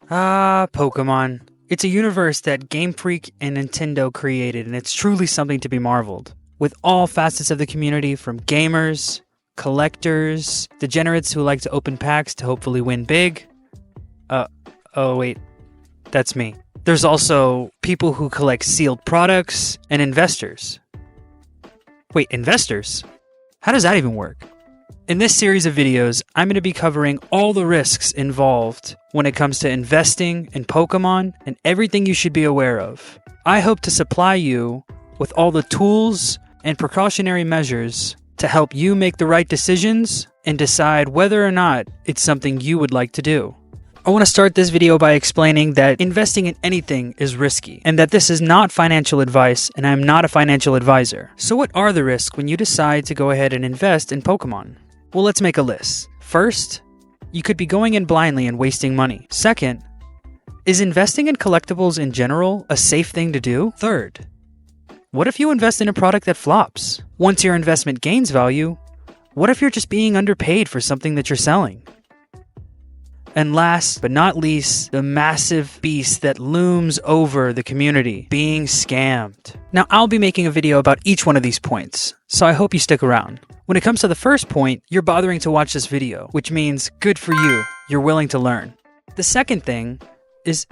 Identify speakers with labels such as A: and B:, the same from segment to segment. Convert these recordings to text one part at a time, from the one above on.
A: Ah, Pokemon. It's a universe that Game Freak and Nintendo created, and it's truly something to be marveled. With all facets of the community, from gamers, collectors, degenerates who like to open packs to hopefully win big. Oh wait, that's me. There's also people who collect sealed products, and investors. Wait, investors? How does that even work? In this series of videos, I'm going to be covering all the risks involved when it comes to investing in Pokemon and everything you should be aware of. I hope to supply you with all the tools and precautionary measures to help you make the right decisions and decide whether or not it's something you would like to do. I want to start this video by explaining that investing in anything is risky and that this is not financial advice and I'm not a financial advisor. So what are the risks when you decide to go ahead and invest in Pokemon? Well, let's make a list. First, you could be going in blindly and wasting money. Second, is investing in collectibles in general a safe thing to do? Third, what if you invest in a product that flops? Once your investment gains value, what if you're just being underpaid for something that you're selling? And last but not least, the massive beast that looms over the community, being scammed. Now, I'll be making a video about each one of these points, so I hope you stick around. When it comes to the first point, you're bothering to watch this video, which means good for you, you're willing to learn. The second thing is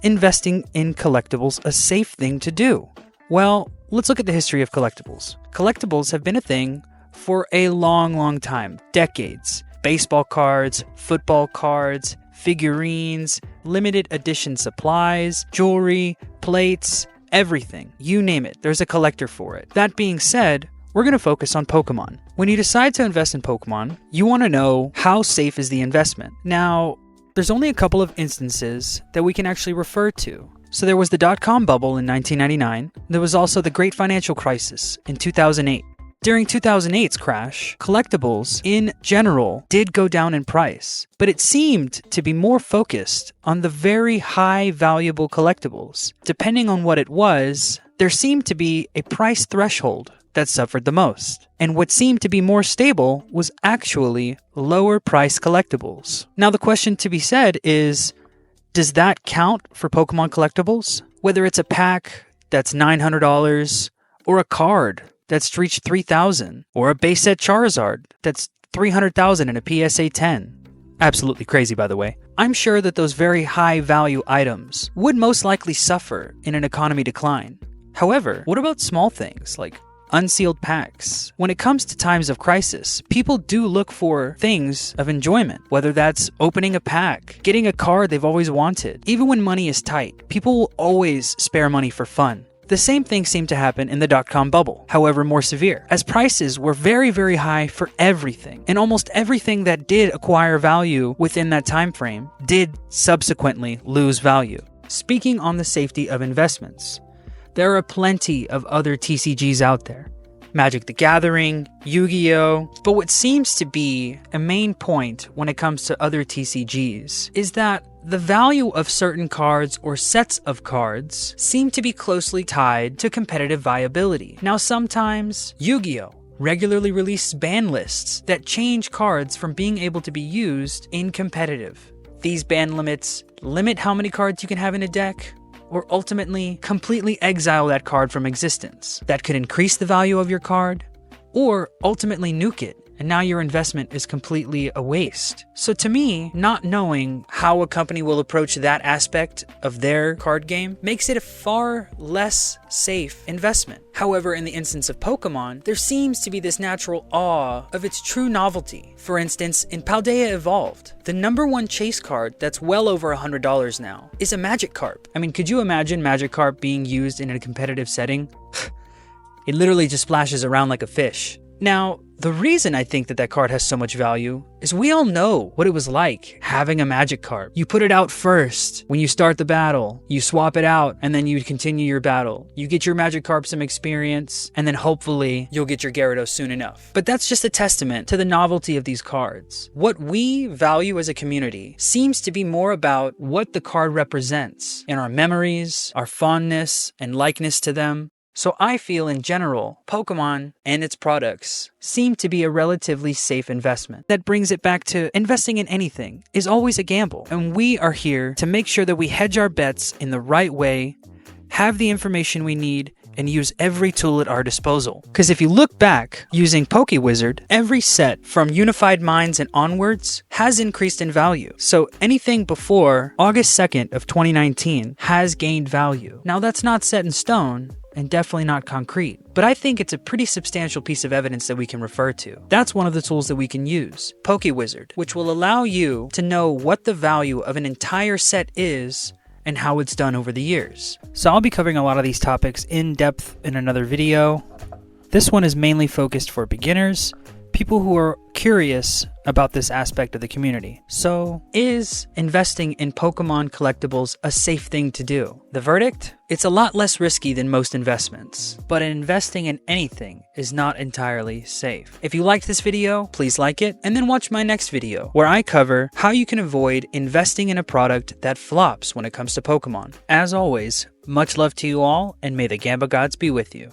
A: investing in collectibles a safe thing to do? Well, let's look at the history of collectibles. Collectibles have been a thing for a long time, decades. Baseball cards, football cards, figurines, limited edition supplies, jewelry, plates, everything. You name it, there's a collector for it. That being said, we're going to focus on Pokemon. When you decide to invest in Pokemon, you want to know how safe is the investment. Now, there's only a couple of instances that we can actually refer to. So there was the dot-com bubble in 1999. There was also the Great Financial Crisis in 2008. During 2008's crash, collectibles in general did go down in price, but it seemed to be more focused on the very high valuable collectibles. Depending on what it was, there seemed to be a price threshold that suffered the most. And what seemed to be more stable was actually lower price collectibles. Now the question to be said is, does that count for Pokemon collectibles? Whether it's a pack that's $900 or a card that's reached $3,000, or a base set Charizard that's $300,000 in a PSA 10. Absolutely crazy, by the way. I'm sure that those very high value items would most likely suffer in an economy decline. However, what about small things like unsealed packs? When it comes to times of crisis, people do look for things of enjoyment, whether that's opening a pack, getting a card they've always wanted. Even when money is tight, people will always spare money for fun. The same thing seemed to happen in the dot-com bubble, however more severe, as prices were very high for everything, and almost everything that did acquire value within that time frame did subsequently lose value. Speaking on the safety of investments, there are plenty of other TCGs out there. Magic the Gathering, Yu-Gi-Oh! But what seems to be a main point when it comes to other TCGs is that the value of certain cards or sets of cards seem to be closely tied to competitive viability. Now sometimes, Yu-Gi-Oh! Regularly releases ban lists that change cards from being able to be used in competitive. These ban limits limit how many cards you can have in a deck, or ultimately completely exile that card from existence. That could increase the value of your card, or ultimately nuke it, and now your investment is completely a waste. So to me, not knowing how a company will approach that aspect of their card game makes it a far less safe investment. However, in the instance of Pokemon, there seems to be this natural awe of its true novelty. For instance, in Paldea Evolved, the #1 chase card that's well over $100 now is a Magikarp. I mean, could you imagine Magikarp being used in a competitive setting? It literally just splashes around like a fish. Now, the reason I think that that card has so much value is we all know what it was like having a Magikarp. You put it out first when you start the battle, you swap it out, and then you continue your battle. You get your Magikarp some experience, and then hopefully you'll get your Gyarados soon enough. But that's just a testament to the novelty of these cards. What we value as a community seems to be more about what the card represents in our memories, our fondness, and likeness to them. So I feel in general, Pokemon and its products seem to be a relatively safe investment. That brings it back to investing in anything is always a gamble. And we are here to make sure that we hedge our bets in the right way, have the information we need, and use every tool at our disposal. Because if you look back, using PokeWizard, every set from Unified Minds and onwards has increased in value. So anything before August 2nd of 2019 has gained value. Now that's not set in stone, and definitely not concrete, but I think it's a pretty substantial piece of evidence that we can refer to. That's one of the tools that we can use, PokeWizard, which will allow you to know what the value of an entire set is and how it's done over the years. So I'll be covering a lot of these topics in depth in another video. This one is mainly focused for beginners, people who are curious about this aspect of the community. So, is investing in Pokemon collectibles a safe thing to do? The verdict? It's a lot less risky than most investments, but investing in anything is not entirely safe. If you liked this video, please like it, and then watch my next video, where I cover how you can avoid investing in a product that flops when it comes to Pokemon. As always, much love to you all, and may the Gamba Gods be with you.